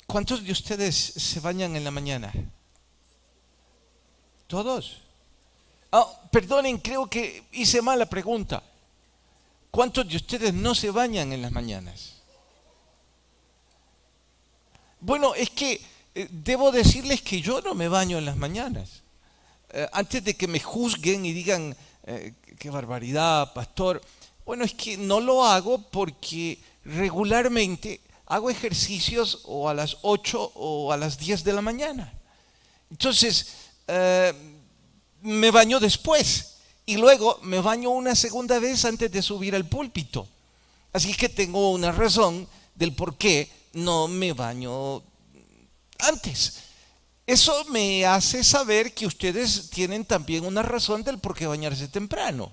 ¿Cuántos de ustedes se bañan en la mañana? ¿Todos? Perdonen, creo que hice mal la pregunta. ¿Cuántos de ustedes no se bañan en las mañanas? Bueno, es que debo decirles que yo no me baño en las mañanas. Antes de que me juzguen y digan, qué barbaridad, pastor. Bueno, es que no lo hago porque regularmente hago ejercicios o a las 8 o a las 10 de la mañana. Entonces, me baño después y luego me baño una segunda vez antes de subir al púlpito. Así que tengo una razón del por qué no me baño antes. Eso me hace saber que ustedes tienen también una razón del por qué bañarse temprano.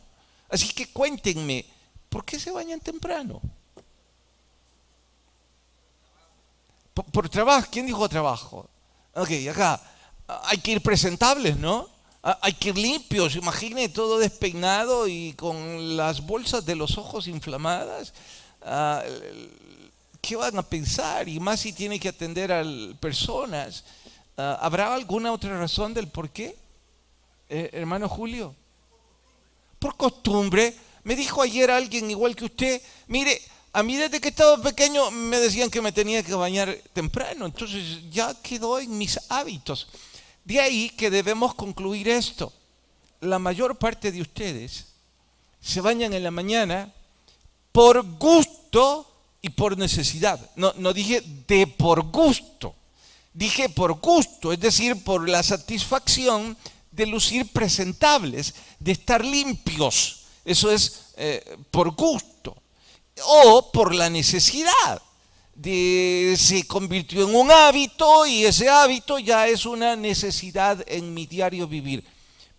Así que cuéntenme, ¿por qué se bañan temprano? Por trabajo. ¿Quién dijo trabajo? Ok, acá. Hay que ir presentables, ¿no? Hay que ir limpios. Imagine todo despeinado y con las bolsas de los ojos inflamadas. ¿Qué van a pensar? Y más si tiene que atender a personas. ¿Habrá alguna otra razón del por qué? Hermano Julio. Por costumbre. Me dijo ayer alguien igual que usted, mire, a mí desde que estaba pequeño me decían que me tenía que bañar temprano, entonces ya quedó en mis hábitos. De ahí que debemos concluir esto. La mayor parte de ustedes se bañan en la mañana por gusto y por necesidad. No dije de por gusto, dije por gusto, es decir, por la satisfacción de lucir presentables, de estar limpios. Eso es por gusto. O por la necesidad. Se convirtió en un hábito y ese hábito ya es una necesidad en mi diario vivir.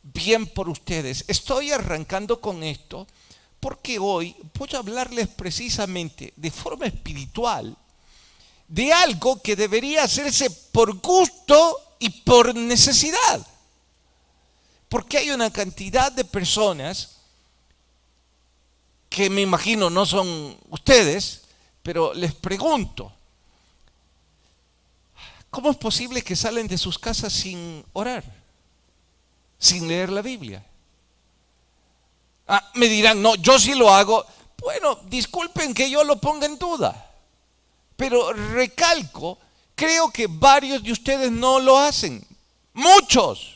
Bien por ustedes. Estoy arrancando con esto porque hoy voy a hablarles precisamente de forma espiritual de algo que debería hacerse por gusto y por necesidad. Porque hay una cantidad de personas que me imagino no son ustedes, pero les pregunto, ¿cómo es posible que salen de sus casas sin orar, sin leer la Biblia? Me dirán, no, yo sí lo hago. Bueno, disculpen que yo lo ponga en duda, pero recalco, creo que varios de ustedes no lo hacen, muchos.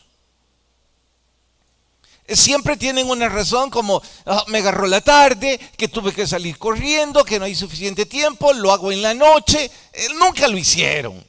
Siempre tienen una razón como me agarró la tarde, que tuve que salir corriendo, que no hay suficiente tiempo, lo hago en la noche. Nunca lo hicieron.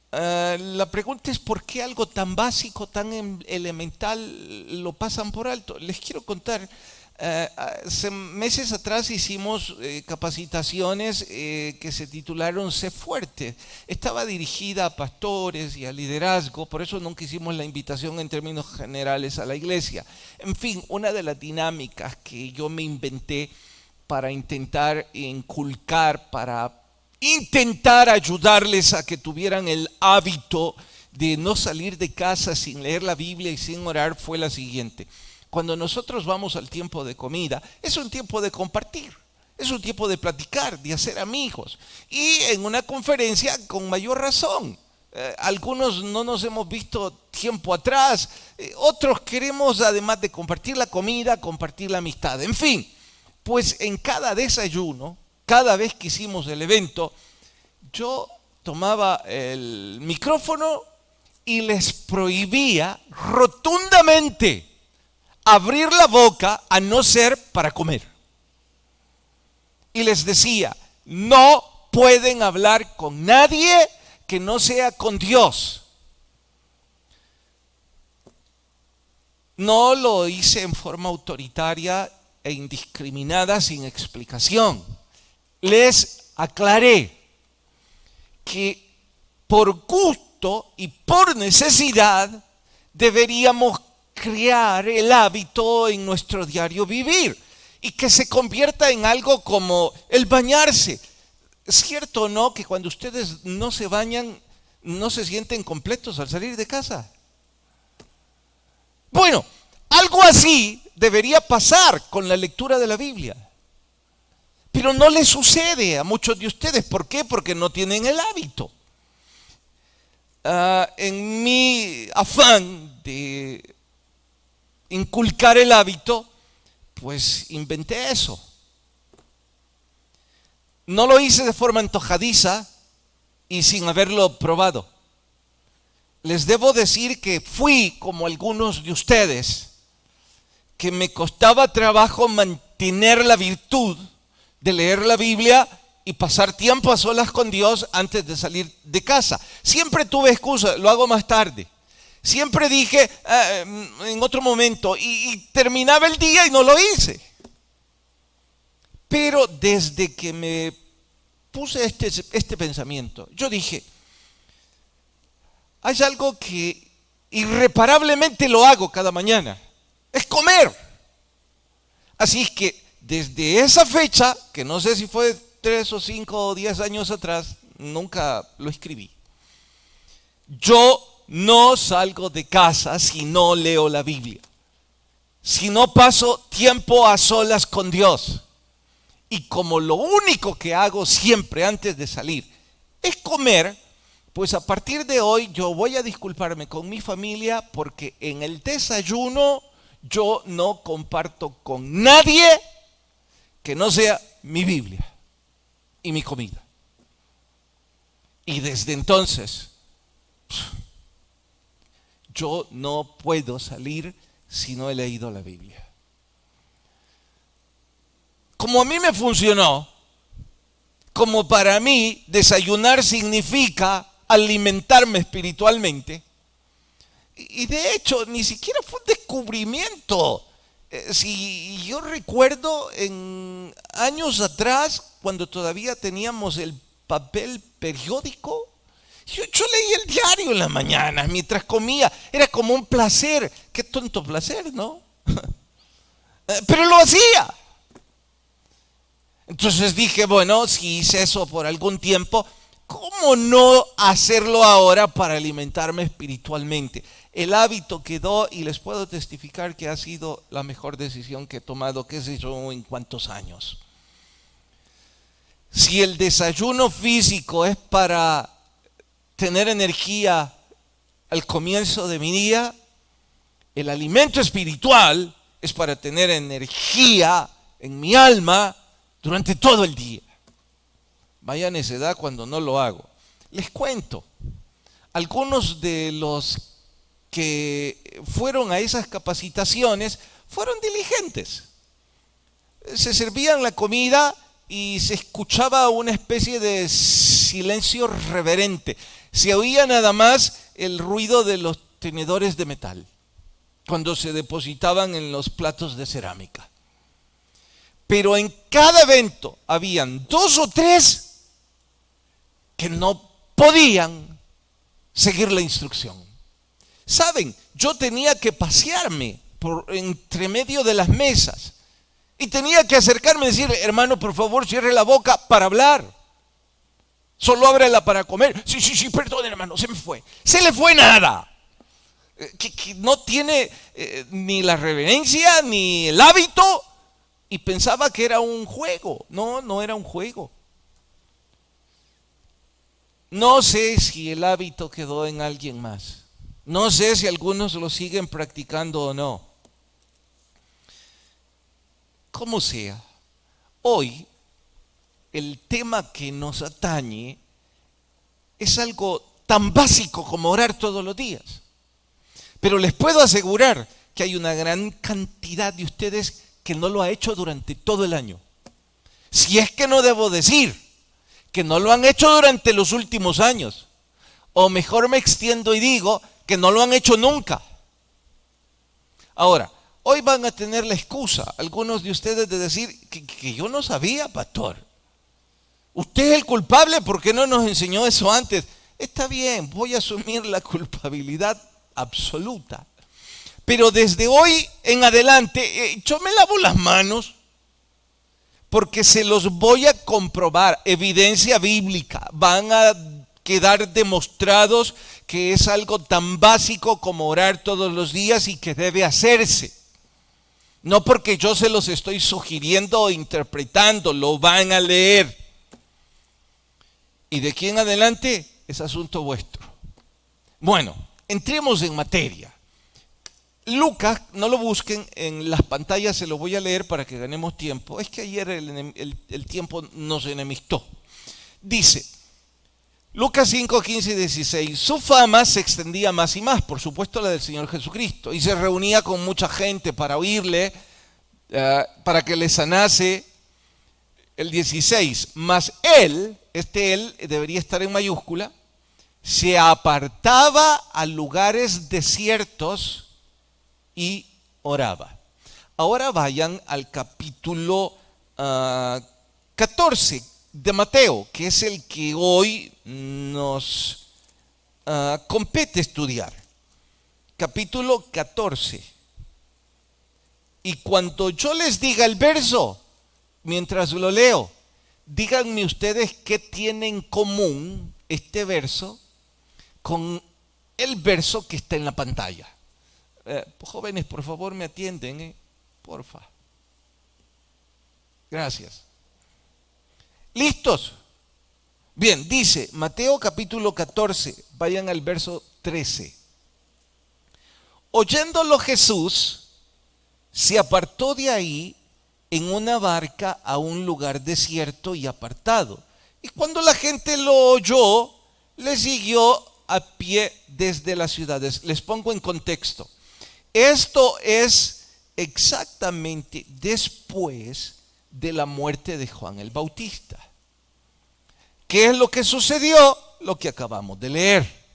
La pregunta es ¿por qué algo tan básico, tan elemental lo pasan por alto? Les quiero contar. Hace meses atrás hicimos capacitaciones que se titularon Sé Fuerte. Estaba dirigida a pastores y a liderazgo, por eso nunca hicimos la invitación en términos generales a la iglesia. En fin, una de las dinámicas que yo me inventé para intentar inculcar, para intentar ayudarles a que tuvieran el hábito de no salir de casa sin leer la Biblia y sin orar fue la siguiente. Cuando nosotros vamos al tiempo de comida, es un tiempo de compartir, es un tiempo de platicar, de hacer amigos. Y en una conferencia con mayor razón. Algunos no nos hemos visto tiempo atrás, otros queremos además de compartir la comida, compartir la amistad. En fin, pues en cada desayuno, cada vez que hicimos el evento, yo tomaba el micrófono y les prohibía rotundamente abrir la boca a no ser para comer. Y les decía, no pueden hablar con nadie que no sea con Dios. No lo hice en forma autoritaria e indiscriminada sin explicación. Les aclaré que por gusto y por necesidad deberíamos crear el hábito en nuestro diario vivir y que se convierta en algo como el bañarse. ¿Es cierto o no que cuando ustedes no se bañan no se sienten completos al salir de casa? Bueno, algo así debería pasar con la lectura de la Biblia. Pero no le sucede a muchos de ustedes. ¿Por qué? Porque no tienen el hábito. En mi afán de inculcar el hábito, pues inventé eso. No lo hice de forma antojadiza y sin haberlo probado. Les debo decir que fui como algunos de ustedes, que me costaba trabajo mantener la virtud de leer la Biblia y pasar tiempo a solas con Dios antes de salir de casa. Siempre tuve excusa, lo hago más tarde. Siempre dije en otro momento y terminaba el día y no lo hice. Pero desde que me puse este pensamiento, yo dije, hay algo que irreparablemente lo hago cada mañana, es comer. Así es que desde esa fecha, que no sé si fue 3 o 5 o 10 años atrás, nunca lo escribí. Yo no salgo de casa si no leo la Biblia, si no paso tiempo a solas con Dios. Y como lo único que hago siempre antes de salir es comer, pues a partir de hoy yo voy a disculparme con mi familia porque en el desayuno yo no comparto con nadie que no sea mi Biblia y mi comida. Y desde entonces yo no puedo salir si no he leído la Biblia. Como a mí me funcionó, como para mí desayunar significa alimentarme espiritualmente, y de hecho ni siquiera fue un descubrimiento. Si yo recuerdo en años atrás, cuando todavía teníamos el papel periódico, yo leía el diario en la mañana mientras comía. Era como un placer. Qué tonto placer, ¿no? Pero lo hacía. Entonces dije, bueno, si hice eso por algún tiempo, ¿cómo no hacerlo ahora para alimentarme espiritualmente? El hábito quedó y les puedo testificar que ha sido la mejor decisión que he tomado, qué sé yo, en cuántos años. Si el desayuno físico es para tener energía al comienzo de mi día, el alimento espiritual es para tener energía en mi alma durante todo el día. Vaya necedad cuando no lo hago. Les cuento, algunos de los que fueron a esas capacitaciones fueron diligentes. Se servían la comida y se escuchaba una especie de silencio reverente. Se oía nada más el ruido de los tenedores de metal cuando se depositaban en los platos de cerámica. Pero en cada evento habían 2 o 3 que no podían seguir la instrucción. Saben, yo tenía que pasearme por entre medio de las mesas y tenía que acercarme y decir, hermano, por favor, cierre la boca para hablar. Solo ábrela para comer. Sí, perdón, hermano, se me fue. Se le fue nada. Que no tiene ni la reverencia ni el hábito. Y pensaba que era un juego. No era un juego. No sé si el hábito quedó en alguien más. No sé si algunos lo siguen practicando o no. Como sea, hoy el tema que nos atañe es algo tan básico como orar todos los días. Pero les puedo asegurar que hay una gran cantidad de ustedes que no lo ha hecho durante todo el año. Si es que no debo decir que no lo han hecho durante los últimos años. O mejor me extiendo y digo que no lo han hecho nunca. Ahora, hoy van a tener la excusa, algunos de ustedes, de decir que yo no sabía, pastor. Usted es el culpable, ¿por qué no nos enseñó eso antes? Está bien, voy a asumir la culpabilidad absoluta. Pero desde hoy en adelante, yo me lavo las manos porque se los voy a comprobar, evidencia bíblica. Van a quedar demostrados que es algo tan básico como orar todos los días y que debe hacerse. No porque yo se los estoy sugiriendo o interpretando, lo van a leer. Y de aquí en adelante es asunto vuestro. Bueno, entremos en materia. Lucas, no lo busquen, en las pantallas se lo voy a leer para que ganemos tiempo. Es que ayer el tiempo nos enemistó. Dice, Lucas 5, 15 y 16, su fama se extendía más y más, por supuesto la del Señor Jesucristo, y se reunía con mucha gente para oírle, para que le sanase. El 16, mas él, él debería estar en mayúscula, se apartaba a lugares desiertos y oraba. Ahora vayan al capítulo 14 de Mateo, que es el que hoy nos compete estudiar. Capítulo 14. Y cuando yo les diga el verso, mientras lo leo, díganme ustedes qué tiene en común este verso con el verso que está en la pantalla. Jóvenes, por favor, me atienden, porfa. Gracias. ¿Listos? Bien, dice Mateo capítulo 14, vayan al verso 13. Oyéndolo Jesús, se apartó de ahí en una barca a un lugar desierto y apartado. Y cuando la gente lo oyó, le siguió a pie desde las ciudades. Les pongo en contexto. Esto es exactamente después de la muerte de Juan el Bautista. ¿Qué es lo que sucedió? Lo que acabamos de leer.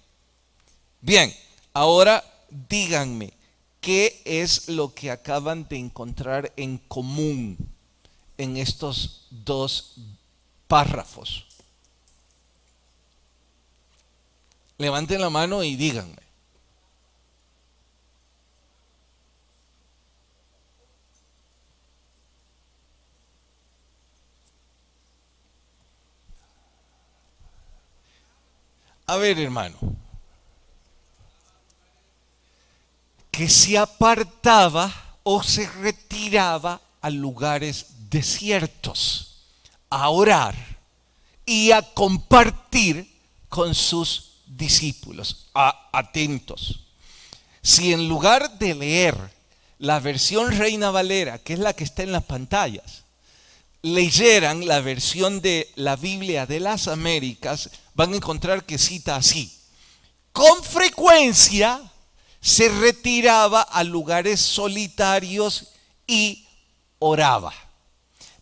Bien, ahora díganme, ¿qué es lo que acaban de encontrar en común en estos dos párrafos? Levanten la mano y díganme. A ver, hermano, que se apartaba o se retiraba a lugares desiertos, a orar y a compartir con sus discípulos. Atentos. Si en lugar de leer la versión Reina Valera, que es la que está en las pantallas, leyeran la versión de la Biblia de las Américas, van a encontrar que cita así: con frecuencia se retiraba a lugares solitarios y oraba.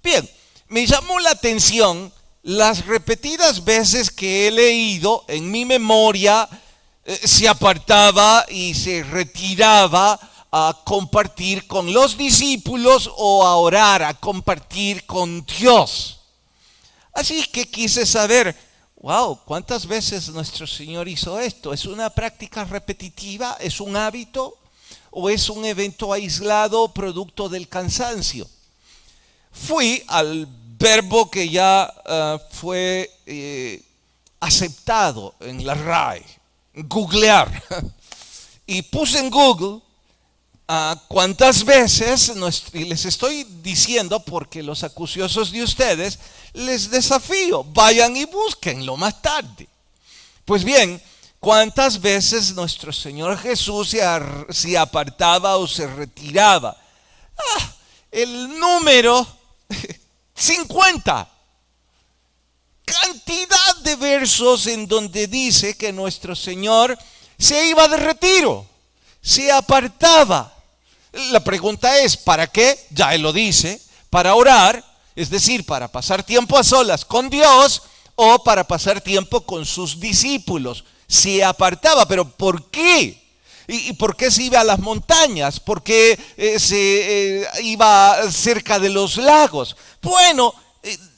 Bien, me llamó la atención las repetidas veces que he leído en mi memoria, se apartaba y se retiraba a compartir con los discípulos o a orar, a compartir con Dios. Así que quise saber, wow, ¿cuántas veces nuestro Señor hizo esto? ¿Es una práctica repetitiva? ¿Es un hábito? ¿O es un evento aislado producto del cansancio? Fui al verbo que ya fue aceptado en la RAE, googlear. Y puse en Google cuántas veces, y les estoy diciendo porque los acuciosos de ustedes, les desafío, vayan y búsquenlo más tarde. Pues bien, ¿cuántas veces nuestro Señor Jesús se apartaba o se retiraba? El número 50. Cantidad de versos en donde dice que nuestro Señor se iba de retiro, se apartaba. La pregunta es, ¿para qué? Ya Él lo dice, para orar, es decir, para pasar tiempo a solas con Dios o para pasar tiempo con sus discípulos. Se apartaba, pero ¿por qué? ¿Y por qué se iba a las montañas? ¿Por qué se iba cerca de los lagos? Bueno,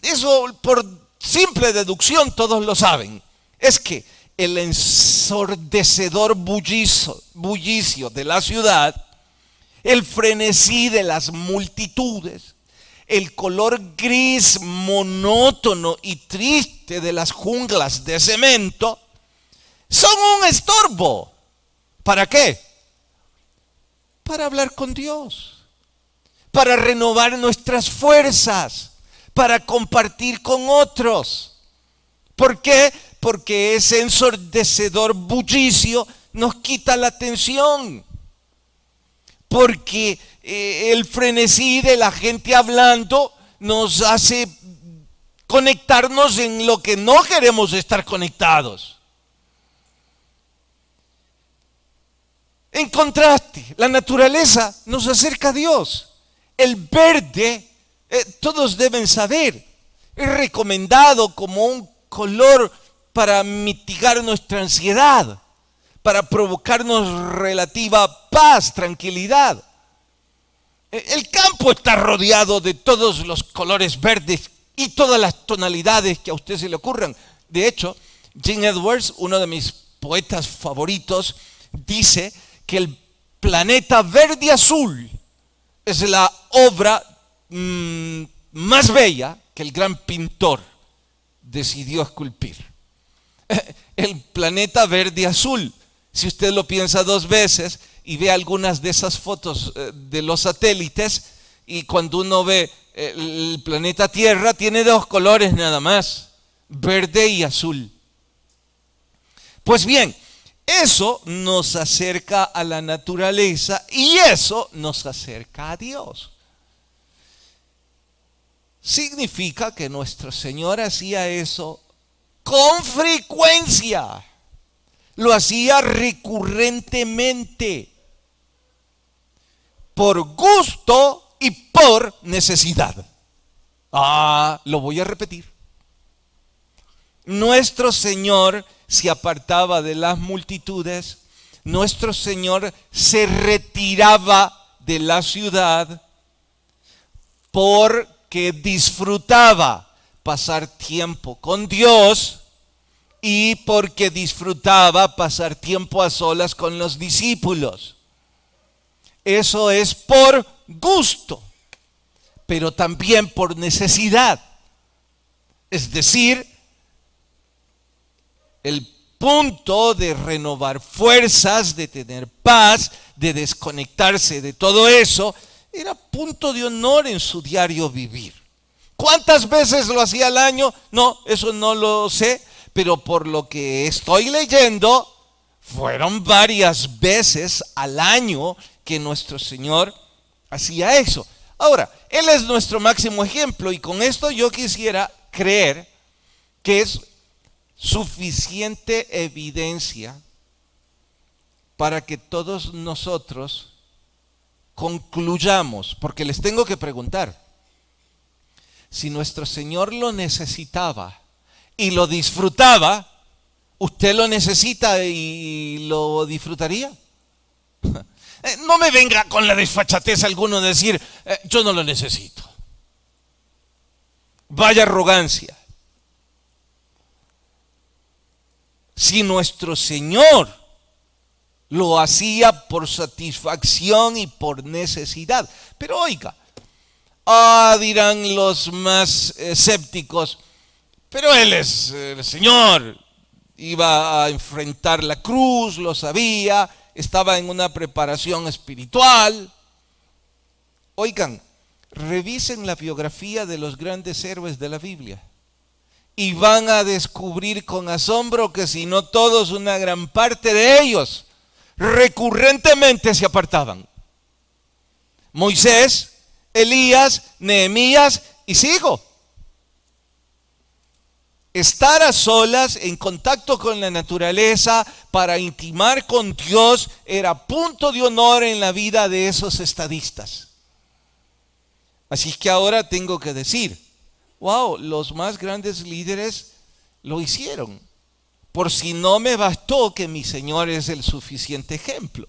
eso por simple deducción todos lo saben. Es que el ensordecedor bullicio de la ciudad, el frenesí de las multitudes, el color gris monótono y triste de las junglas de cemento, son un estorbo. ¿Para qué? Para hablar con Dios, para renovar nuestras fuerzas, para compartir con otros. ¿Por qué? Porque ese ensordecedor bullicio nos quita la atención. Porque el frenesí de la gente hablando nos hace conectarnos en lo que no queremos estar conectados. En contraste, la naturaleza nos acerca a Dios. El verde, todos deben saber, es recomendado como un color para mitigar nuestra ansiedad, para provocarnos relativa paz, tranquilidad. El campo está rodeado de todos los colores verdes y todas las tonalidades que a usted se le ocurran. De hecho, Jane Edwards, uno de mis poetas favoritos, dice que el planeta verde azul es la obra más bella que el gran pintor decidió esculpir. El planeta verde azul, si usted lo piensa dos veces y ve algunas de esas fotos de los satélites, y cuando uno ve el planeta Tierra, tiene dos colores nada más, verde y azul. Pues bien, eso nos acerca a la naturaleza y eso nos acerca a Dios. Significa que nuestro Señor hacía eso con frecuencia. Lo hacía recurrentemente, por gusto y por necesidad. Lo voy a repetir. Nuestro Señor se apartaba de las multitudes, nuestro Señor se retiraba de la ciudad porque disfrutaba pasar tiempo con Dios y porque disfrutaba pasar tiempo a solas con los discípulos. Eso es por gusto, pero también por necesidad. Es decir, el punto de renovar fuerzas, de tener paz, de desconectarse de todo eso, era punto de honor en su diario vivir. ¿Cuántas veces lo hacía al año? No, eso no lo sé, pero por lo que estoy leyendo, fueron varias veces al año que nuestro Señor hacía eso. Ahora, Él es nuestro máximo ejemplo y con esto yo quisiera creer que es suficiente evidencia para que todos nosotros concluyamos, porque les tengo que preguntar, si nuestro Señor lo necesitaba y lo disfrutaba, ¿usted lo necesita y lo disfrutaría? No me venga con la desfachatez alguno de decir, yo no lo necesito. Vaya arrogancia. Si nuestro Señor lo hacía por satisfacción y por necesidad. Pero oiga, dirán los más escépticos, pero Él es el Señor, iba a enfrentar la cruz, lo sabía, estaba en una preparación espiritual. Oigan, revisen la biografía de los grandes héroes de la Biblia y van a descubrir con asombro que si no todos, una gran parte de ellos recurrentemente se apartaban. Moisés, Elías, Nehemías y sigo. Estar a solas, en contacto con la naturaleza, para intimar con Dios, era punto de honor en la vida de esos estadistas. Así que ahora tengo que decir, wow, los más grandes líderes lo hicieron. Por si no me bastó que mi Señor es el suficiente ejemplo.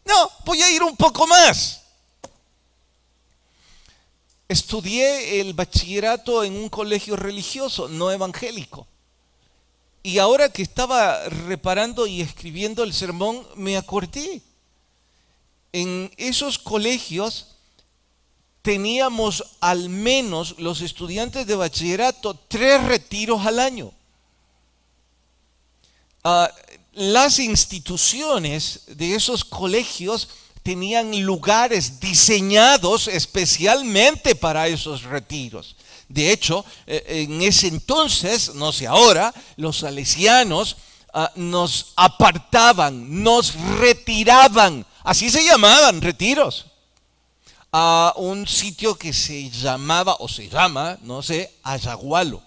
No, voy a ir un poco más. Estudié el bachillerato en un colegio religioso, no evangélico. Y ahora que estaba reparando y escribiendo el sermón, me acordé. En esos colegios teníamos al menos los estudiantes de bachillerato 3 retiros al año. Las instituciones de esos colegios tenían lugares diseñados especialmente para esos retiros. De hecho, en ese entonces, no sé ahora, los salesianos nos apartaban, nos retiraban, así se llamaban, retiros, a un sitio que se llamaba, o se llama, no sé, Ayagualo.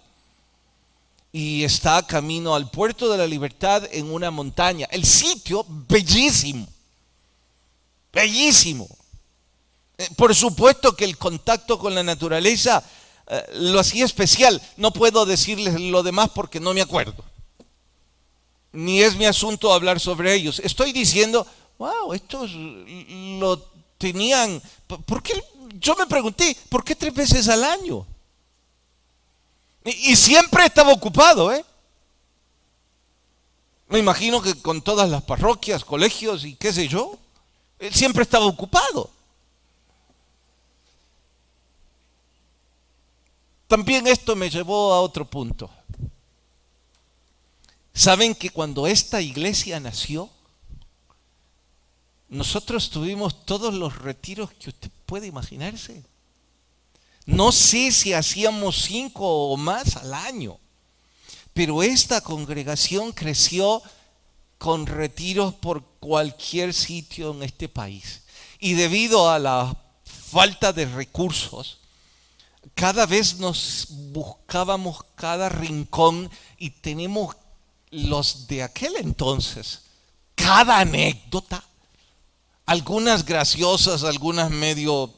Y está camino al Puerto de la Libertad en una montaña. El sitio, bellísimo, bellísimo. Por supuesto que el contacto con la naturaleza lo hacía especial. No puedo decirles lo demás porque no me acuerdo. Ni es mi asunto hablar sobre ellos. Estoy diciendo, wow, estos lo tenían. ¿Por qué? Yo me pregunté, ¿por qué 3 veces al año? Y siempre estaba ocupado, ¿eh? Me imagino que con todas las parroquias, colegios y qué sé yo, él siempre estaba ocupado. También esto me llevó a otro punto. ¿Saben que cuando esta iglesia nació, nosotros tuvimos todos los retiros que usted puede imaginarse? No sé si hacíamos 5 o más al año, pero esta congregación creció con retiros por cualquier sitio en este país. Y debido a la falta de recursos, cada vez nos buscábamos cada rincón y tenemos los de aquel entonces, cada anécdota, algunas graciosas, algunas medio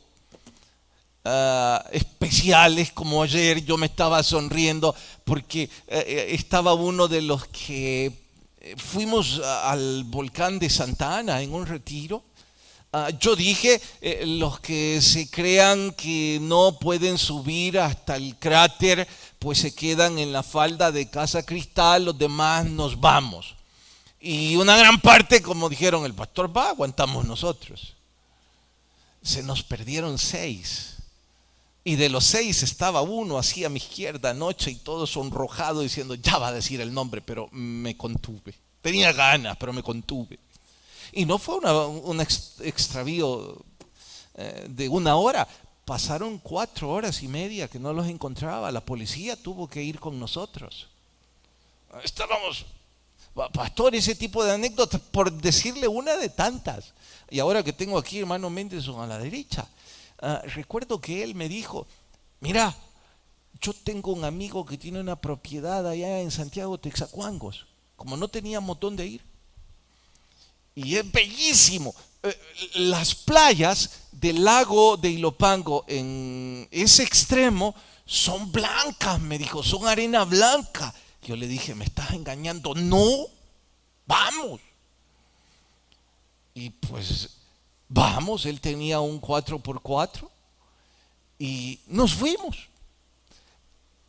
especiales, como ayer yo me estaba sonriendo porque estaba uno de los que fuimos al volcán de Santa Ana en un retiro. Yo dije, los que se crean que no pueden subir hasta el cráter, pues se quedan en la falda de Casa Cristal, los demás nos vamos. Y una gran parte, como dijeron, el pastor va, aguantamos nosotros. Se nos perdieron 6. Y de los 6 estaba uno así a mi izquierda anoche y todo sonrojado diciendo, ya va a decir el nombre, pero me contuve. Tenía ganas, pero me contuve. Y no fue un extravío de 1 hora. Pasaron 4 horas y media que no los encontraba. La policía tuvo que ir con nosotros. Estábamos, pastor, ese tipo de anécdotas, por decirle una de tantas. Y ahora que tengo aquí hermano Mendelson a la derecha, recuerdo que él me dijo, mira, yo tengo un amigo que tiene una propiedad allá en Santiago Texacuangos. Como no teníamos dónde ir. Y es bellísimo. Las playas del lago de Ilopango en ese extremo son blancas, me dijo, son arena blanca. Yo le dije, ¿me estás engañando? No, vamos. Y pues vamos, él tenía un 4x4 y nos fuimos.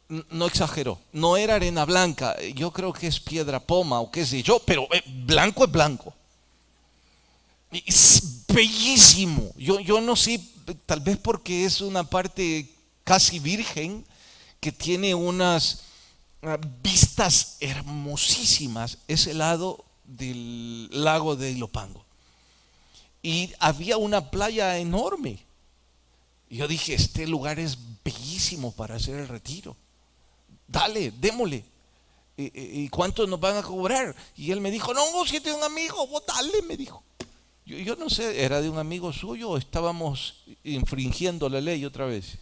No exageró, no era arena blanca, yo creo que es piedra poma o qué sé yo, pero blanco es blanco. Es bellísimo. Yo no sé, tal vez porque es una parte casi virgen que tiene unas vistas hermosísimas, ese lado del lago de Ilopango. Y había una playa enorme. Yo dije, este lugar es bellísimo para hacer el retiro. Dale, démosle. ¿Y cuánto nos van a cobrar? Y él me dijo, no, si es de un amigo, vos dale, me dijo. Yo no sé, ¿era de un amigo suyo o estábamos infringiendo la ley otra vez?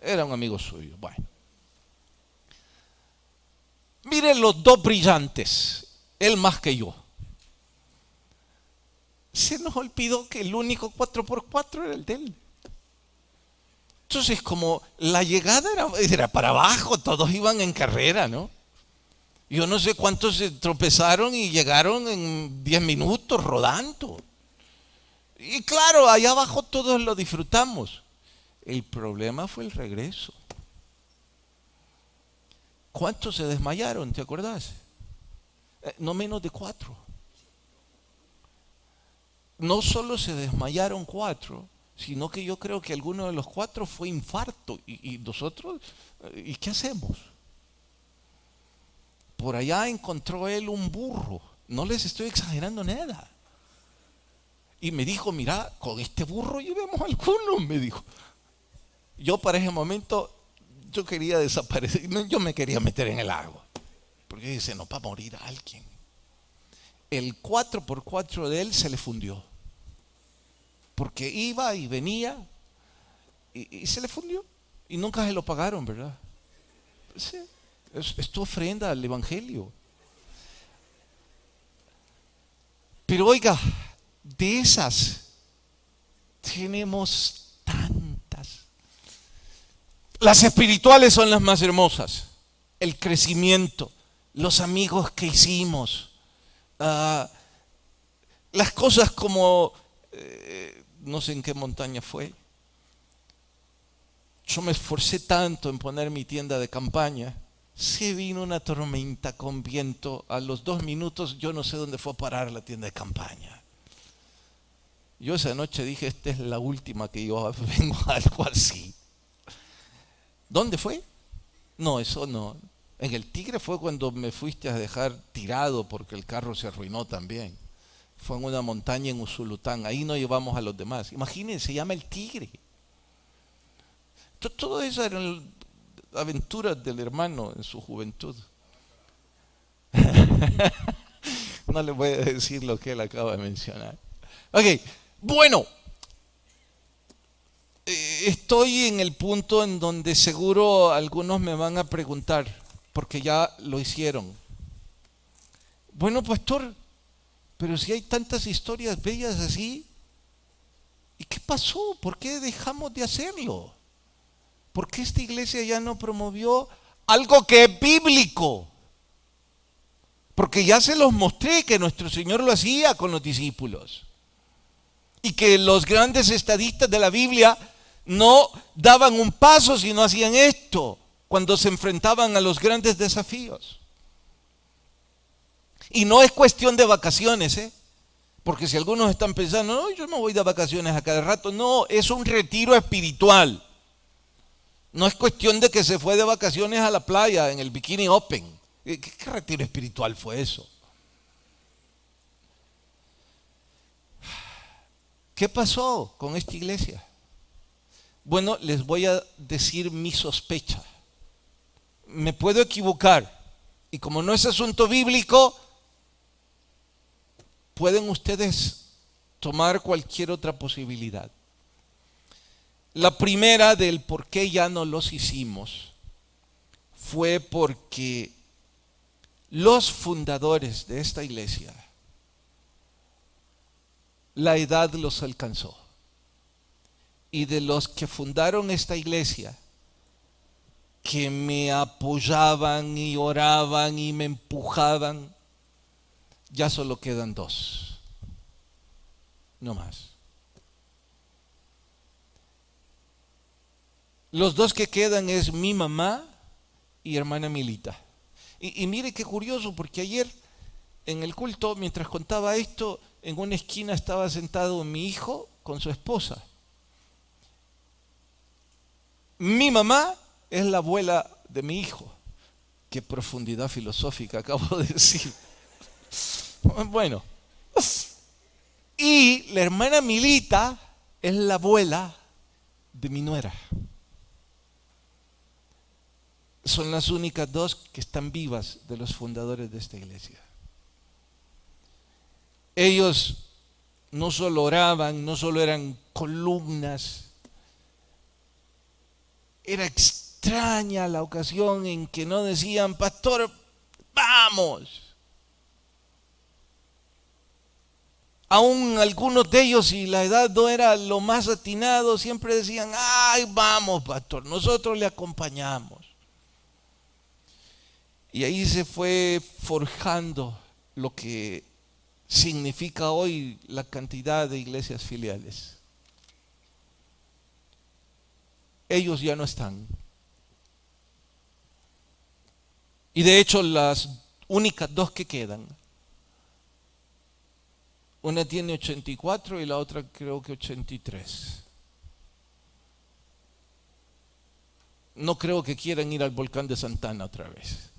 Era un amigo suyo. Bueno. Miren los 2 brillantes, él más que yo. Se nos olvidó que el único 4x4 era el de él. Entonces, como la llegada era para abajo, todos iban en carrera, ¿no? Yo no sé cuántos se tropezaron y llegaron en 10 minutos rodando. Y claro, allá abajo todos lo disfrutamos. El problema fue el regreso. ¿Cuántos se desmayaron? ¿Te acordás? No menos de 4. No solo se desmayaron 4, sino que yo creo que alguno de los 4 fue infarto. Y nosotros, ¿y qué hacemos? Por allá encontró él un burro. No les estoy exagerando nada. Y me dijo, mira, con este burro llevemos algunos, me dijo. Yo para ese momento, yo quería desaparecer, yo me quería meter en el agua. Porque dice, no, va a morir alguien. El 4x4 de él se le fundió. Porque iba y venía y se le fundió. Y nunca se lo pagaron, ¿verdad? Sí, es tu ofrenda al Evangelio. Pero oiga, de esas tenemos tantas. Las espirituales son las más hermosas. El crecimiento, los amigos que hicimos, las cosas como, no sé en qué montaña fue. Yo me esforcé tanto en poner mi tienda de campaña. Se vino una tormenta con viento. A los 2 minutos yo no sé dónde fue a parar la tienda de campaña. Yo esa noche dije, esta es la última que yo vengo a algo así. ¿Dónde fue? No, eso no. En el Tigre fue cuando me fuiste a dejar tirado porque el carro se arruinó también. Fue en una montaña en Usulután. Ahí no llevamos a los demás. Imagínense, se llama el Tigre. Todo eso eran aventuras del hermano en su juventud. No le voy a decir lo que él acaba de mencionar. Ok, bueno. Estoy en el punto en donde seguro algunos me van a preguntar, porque ya lo hicieron. Bueno, pastor, pero si hay tantas historias bellas así, ¿y qué pasó? ¿Por qué dejamos de hacerlo? ¿Por qué esta iglesia ya no promovió algo que es bíblico? Porque ya se los mostré que nuestro Señor lo hacía con los discípulos. Y que los grandes estadistas de la Biblia no daban un paso si no hacían esto cuando se enfrentaban a los grandes desafíos. Y no es cuestión de vacaciones, porque si algunos están pensando, no, yo no voy de vacaciones a cada rato. No, es un retiro espiritual. No es cuestión de que se fue de vacaciones a la playa en el Bikini Open. ¿Qué retiro espiritual fue eso? ¿Qué pasó con esta iglesia? Bueno, les voy a decir mi sospecha. Me puedo equivocar. Y como no es asunto bíblico, pueden ustedes tomar cualquier otra posibilidad. La primera del por qué ya no los hicimos fue porque los fundadores de esta iglesia, la edad los alcanzó. Y de los que fundaron esta iglesia, que me apoyaban y oraban y me empujaban, ya solo quedan 2. No más. Los 2 que quedan es mi mamá y hermana Milita. Y mire qué curioso, porque ayer en el culto, mientras contaba esto, en una esquina estaba sentado mi hijo con su esposa. Mi mamá es la abuela de mi hijo. Qué profundidad filosófica acabo de decir. Bueno. Y la hermana Milita es la abuela de mi nuera. Son las únicas 2 que están vivas de los fundadores de esta iglesia. Ellos no solo oraban, no solo eran columnas. Era extraña la ocasión en que no decían, pastor, vamos. Aún algunos de ellos, si la edad no era lo más atinado, siempre decían, ay, vamos, pastor, nosotros le acompañamos. Y ahí se fue forjando lo que significa hoy la cantidad de iglesias filiales. Ellos ya no están. Y de hecho las únicas 2 que quedan, una tiene 84 y la otra creo que 83. No creo que quieran ir al volcán de Santana otra vez.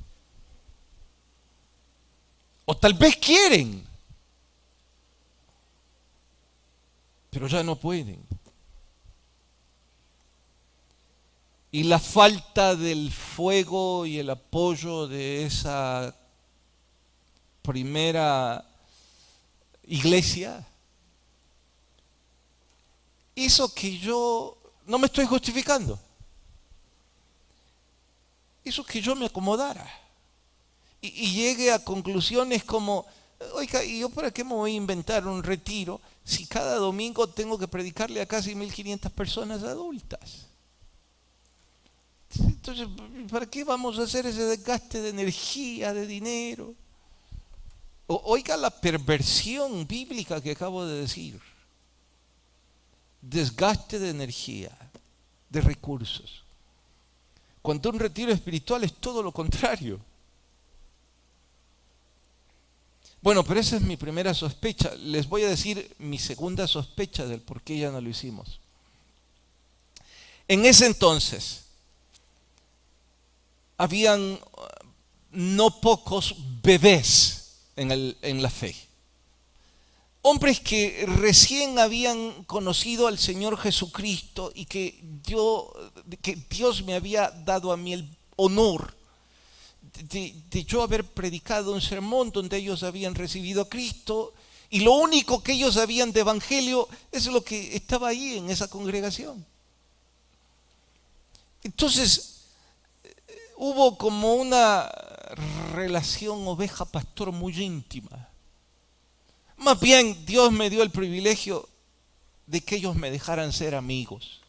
O tal vez quieren. pero ya no pueden. Y la falta del fuego y el apoyo de esa primera iglesia hizo que yo, no me estoy justificando, hizo que yo me acomodara y llegue a conclusiones como, oiga, ¿y yo para qué me voy a inventar un retiro si cada domingo tengo que predicarle a casi 1500 personas adultas? Entonces, ¿para qué vamos a hacer ese desgaste de energía, de dinero? Oiga la perversión bíblica que acabo de decir. Desgaste de energía, de recursos. Cuando un retiro espiritual es todo lo contrario. Bueno, pero esa es mi primera sospecha. Les voy a decir mi segunda sospecha del por qué ya no lo hicimos. En ese entonces, habían no pocos bebés en la fe. Hombres que recién habían conocido al Señor Jesucristo y que Dios me había dado a mí el honor de yo haber predicado un sermón donde ellos habían recibido a Cristo, y lo único que ellos sabían de evangelio es lo que estaba ahí en esa congregación. Entonces, hubo como una relación oveja-pastor muy íntima. Más bien, Dios me dio el privilegio de que ellos me dejaran ser amigos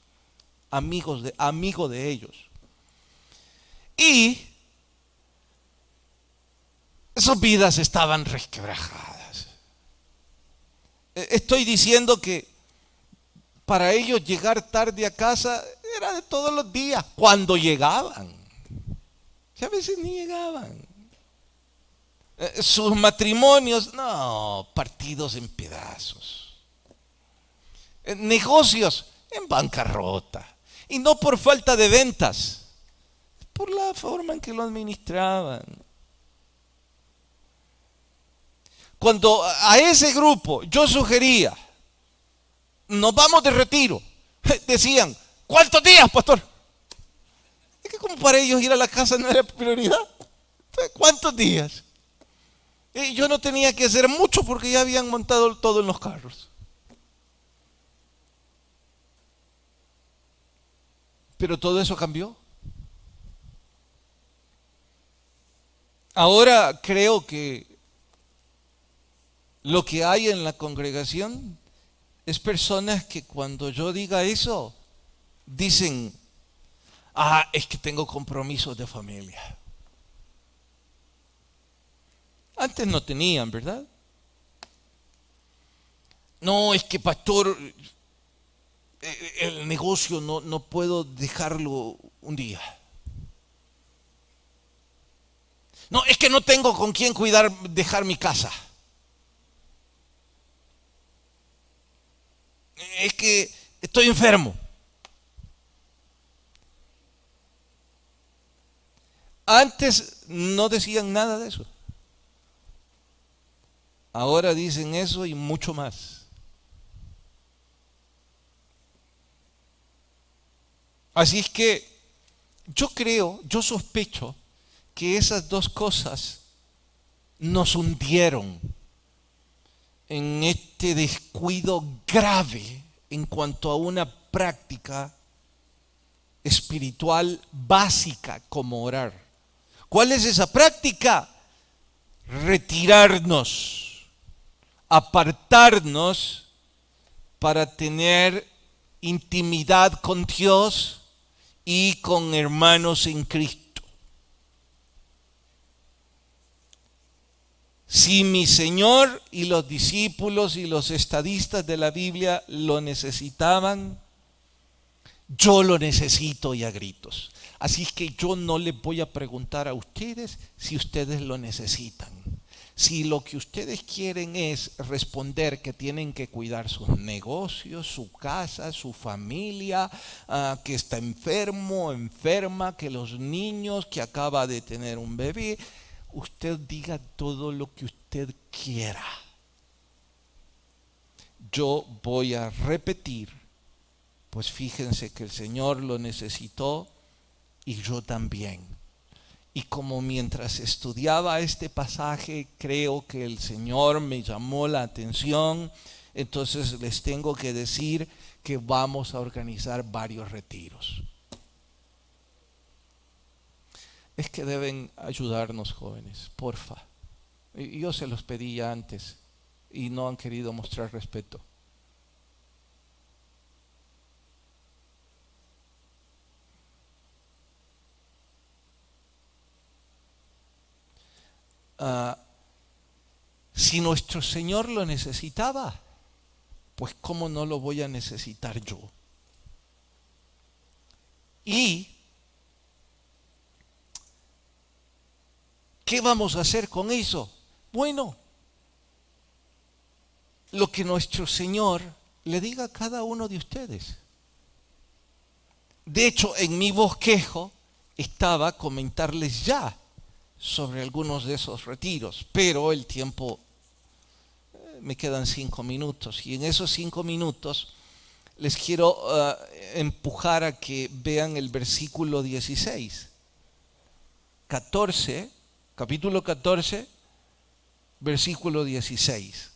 de ellos. Y sus vidas estaban resquebrajadas. Estoy diciendo que para ellos llegar tarde a casa era de todos los días, cuando llegaban. Que a veces ni llegaban. Sus matrimonios, no, partidos en pedazos. Negocios en bancarrota. Y no por falta de ventas, por la forma en que lo administraban. Cuando a ese grupo yo sugería, nos vamos de retiro, decían, ¿cuántos días, pastor? Es que como para ellos ir a la casa no era prioridad. ¿Cuántos días? Yo no tenía que hacer mucho porque ya habían montado todo en los carros. Pero todo eso cambió. Ahora creo que lo que hay en la congregación es personas que cuando yo diga eso, dicen, es que tengo compromisos de familia. Antes no tenían, ¿verdad? No, es que pastor, el negocio no puedo dejarlo un día. No, es que no tengo con quién dejar mi casa. Es que estoy enfermo. Antes no decían nada de eso. Ahora dicen eso y mucho más. Así es que yo sospecho que esas dos cosas nos hundieron en este descuido grave en cuanto a una práctica espiritual básica como orar. ¿Cuál es esa práctica? Retirarnos, apartarnos para tener intimidad con Dios y con hermanos en Cristo. Si mi Señor y los discípulos y los estadistas de la Biblia lo necesitaban, yo lo necesito y a gritos. Así es que yo no les voy a preguntar a ustedes si ustedes lo necesitan. Si lo que ustedes quieren es responder que tienen que cuidar sus negocios, su casa, su familia, que está enfermo, enferma, que los niños, que acaba de tener un bebé, usted diga todo lo que usted quiera. yo voy a repetir, pues fíjense que el Señor lo necesitó y yo también. Y como mientras estudiaba este pasaje, creo que el Señor me llamó la atención, entonces les tengo que decir que vamos a organizar varios retiros. Es que deben ayudarnos, jóvenes, porfa. Yo se los pedí ya antes y no han querido mostrar respeto. Si nuestro Señor lo necesitaba, pues ¿cómo no lo voy a necesitar yo? ¿Y qué vamos a hacer con eso? Bueno, lo que nuestro Señor le diga a cada uno de ustedes. De hecho, en mi bosquejo estaba comentarles ya sobre algunos de esos retiros, pero el tiempo, me quedan 5 minutos, y en esos 5 minutos les quiero empujar a que vean el versículo 16, 14, capítulo 14, versículo 16.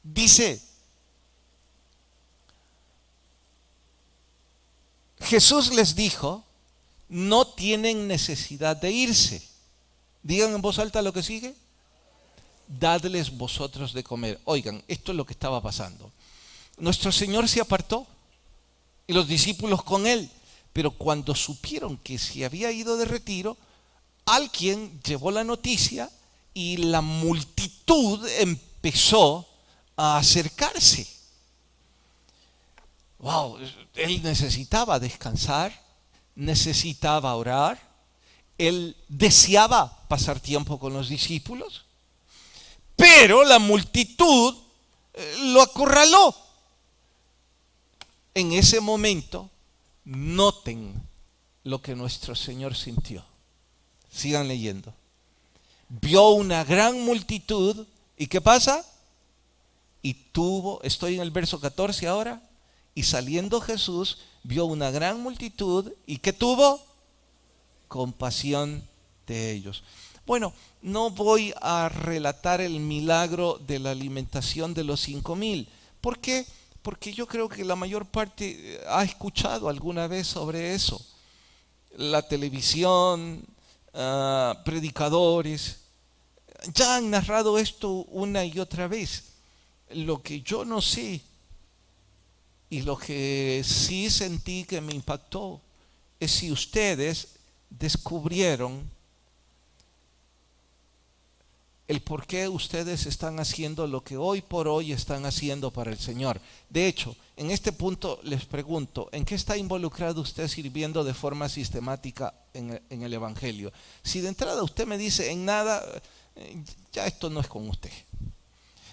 Dice: Jesús les dijo, no tienen necesidad de irse. Digan en voz alta lo que sigue. Dadles vosotros de comer. Oigan, esto es lo que estaba pasando. Nuestro Señor se apartó y los discípulos con él, pero cuando supieron que se había ido de retiro, alguien llevó la noticia y la multitud empezó a acercarse. Wow, él necesitaba descansar, necesitaba orar, él deseaba pasar tiempo con los discípulos, pero la multitud lo acorraló. En ese momento, noten lo que nuestro Señor sintió. Sigan leyendo. Vio una gran multitud, ¿y qué pasa? Y estoy en el verso 14 ahora, y saliendo Jesús, vio una gran multitud, ¿y qué tuvo? Compasión de ellos. Bueno, no voy a relatar el milagro de la alimentación de los 5,000. ¿Por qué? Porque yo creo que la mayor parte ha escuchado alguna vez sobre eso. La televisión, predicadores, ya han narrado esto una y otra vez. Lo que yo no sé y lo que sí sentí que me impactó es si ustedes descubrieron el por qué ustedes están haciendo lo que hoy por hoy están haciendo para el Señor. De hecho, en este punto les pregunto, ¿en qué está involucrado usted sirviendo de forma sistemática en el Evangelio? Si de entrada usted me dice en nada, ya esto no es con usted.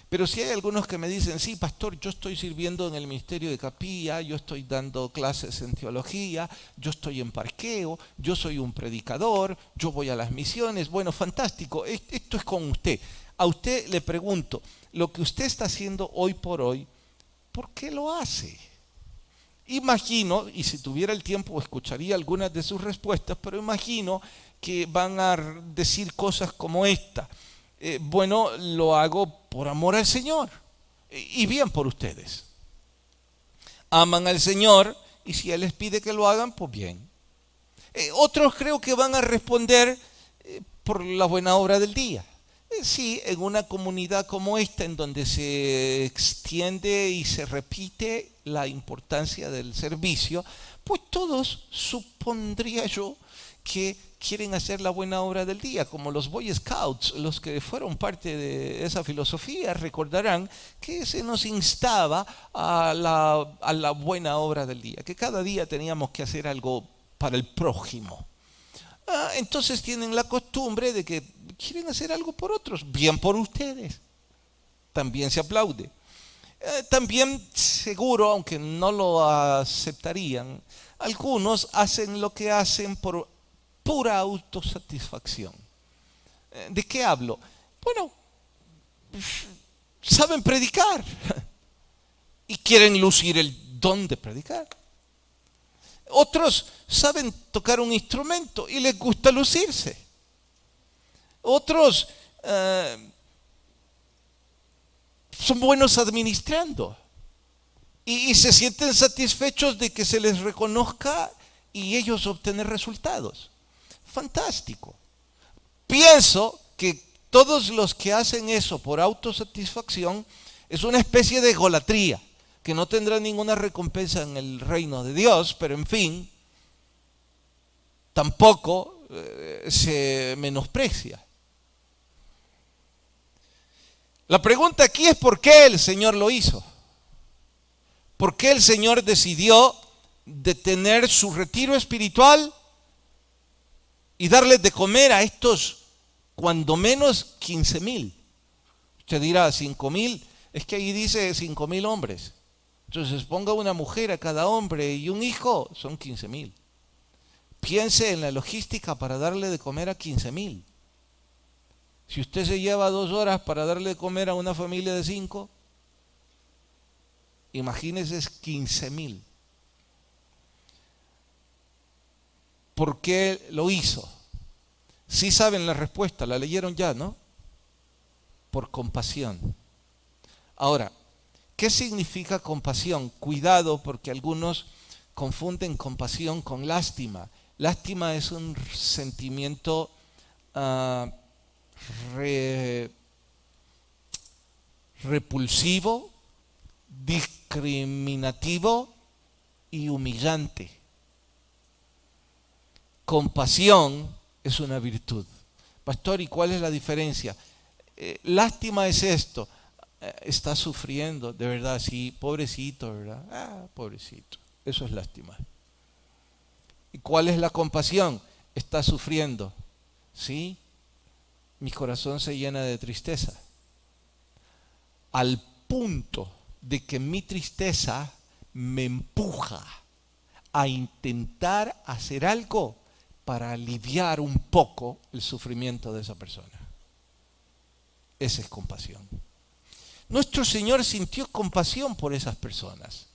Pero si hay algunos que me dicen, sí, pastor, yo estoy sirviendo en el ministerio de capilla, yo estoy dando clases en teología, yo estoy en parqueo, yo soy un predicador, yo voy a las misiones. Bueno, fantástico, esto es con usted. A usted le pregunto, lo que usted está haciendo hoy por hoy, ¿por qué lo hace? Imagino, y si tuviera el tiempo escucharía algunas de sus respuestas, pero imagino que van a decir cosas como esta. Bueno, lo hago por amor al Señor y bien por ustedes. Aman al Señor y si Él les pide que lo hagan, pues bien. Otros creo que van a responder por la buena obra del día. Sí, en una comunidad como esta, en donde se extiende y se repite la importancia del servicio, pues todos, supondría yo, que quieren hacer la buena obra del día, como los Boy Scouts. Los que fueron parte de esa filosofía recordarán que se nos instaba a la buena obra del día, que cada día teníamos que hacer algo para el prójimo. Entonces tienen la costumbre de que quieren hacer algo por otros, bien por ustedes. También se aplaude. También seguro, aunque no lo aceptarían, algunos hacen lo que hacen por pura autosatisfacción. ¿De qué hablo? Bueno, saben predicar y quieren lucir el don de predicar. Otros saben tocar un instrumento y les gusta lucirse. Otros son buenos administrando y se sienten satisfechos de que se les reconozca y ellos obtener resultados. Fantástico. Pienso que todos los que hacen eso por autosatisfacción es una especie de egolatría que no tendrá ninguna recompensa en el reino de Dios, pero en fin, tampoco se menosprecia. La pregunta aquí es ¿por qué el Señor lo hizo? ¿Por qué el Señor decidió detener su retiro espiritual y darles de comer a estos cuando menos 15,000? Usted dirá 5,000, es que ahí dice 5,000 hombres. Entonces ponga una mujer a cada hombre y un hijo, son 15,000. Piense en la logística para darle de comer a 15,000. Si usted se lleva 2 horas para darle de comer a una familia de 5, imagínese, es 15,000. ¿Por qué lo hizo? Sí saben la respuesta, la leyeron ya, ¿no? Por compasión. Ahora, ¿qué significa compasión? Cuidado, porque algunos confunden compasión con lástima. Lástima es un sentimiento repulsivo, discriminativo y humillante. Compasión es una virtud. Pastor, ¿y cuál es la diferencia? Lástima es esto. Está sufriendo, de verdad, sí, pobrecito, ¿verdad? Pobrecito. Eso es lástima. ¿Y cuál es la compasión? Está sufriendo, ¿sí? Mi corazón se llena de tristeza. Al punto de que mi tristeza me empuja a intentar hacer algo para aliviar un poco el sufrimiento de esa persona. Esa es compasión. Nuestro Señor sintió compasión por esas personas.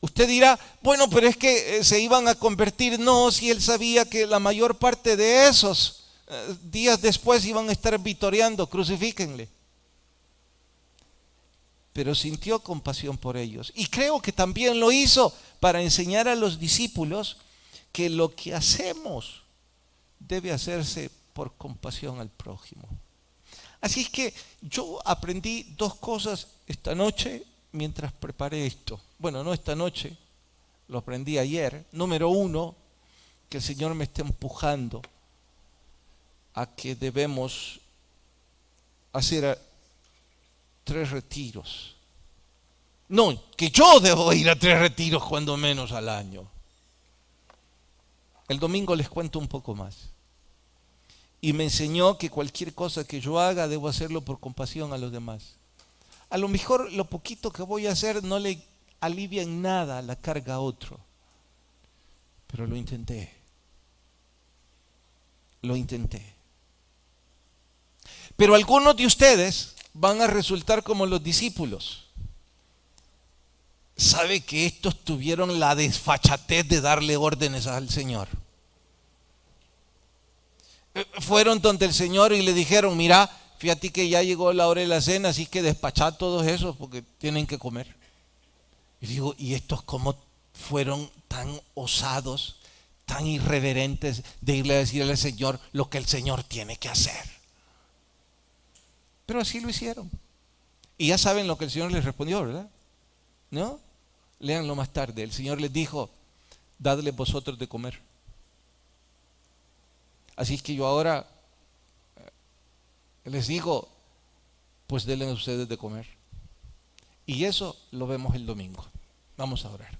Usted dirá, bueno, pero es que se iban a convertir. No, si Él sabía que la mayor parte de esos días después iban a estar vitoreando, crucifíquenle. Pero sintió compasión por ellos. Y creo que también lo hizo para enseñar a los discípulos que lo que hacemos debe hacerse por compasión al prójimo. Así es que yo aprendí 2 cosas esta noche mientras preparé esto. Bueno, no esta noche, lo aprendí ayer. Número 1, que el Señor me está empujando a que debemos hacer 3 retiros. No, que yo debo ir a 3 retiros cuando menos al año. El domingo les cuento un poco más. Y me enseñó que cualquier cosa que yo haga debo hacerlo por compasión a los demás. A lo mejor lo poquito que voy a hacer no le alivia en nada la carga a otro. Pero lo intenté. Lo intenté. Pero algunos de ustedes van a resultar como los discípulos. ¿Sabe que estos tuvieron la desfachatez de darle órdenes al Señor? Fueron donde el Señor y le dijeron, mira, fíjate que ya llegó la hora de la cena, así que despachá a todos esos porque tienen que comer. Y digo, ¿y estos cómo fueron tan osados, tan irreverentes de irle a decir al Señor lo que el Señor tiene que hacer? Pero así lo hicieron. Y ya saben lo que el Señor les respondió, ¿verdad? ¿No? Léanlo más tarde. El Señor les dijo, dadle vosotros de comer. Así que yo ahora les digo, pues denle a ustedes de comer. Y eso lo vemos el domingo. Vamos a orar.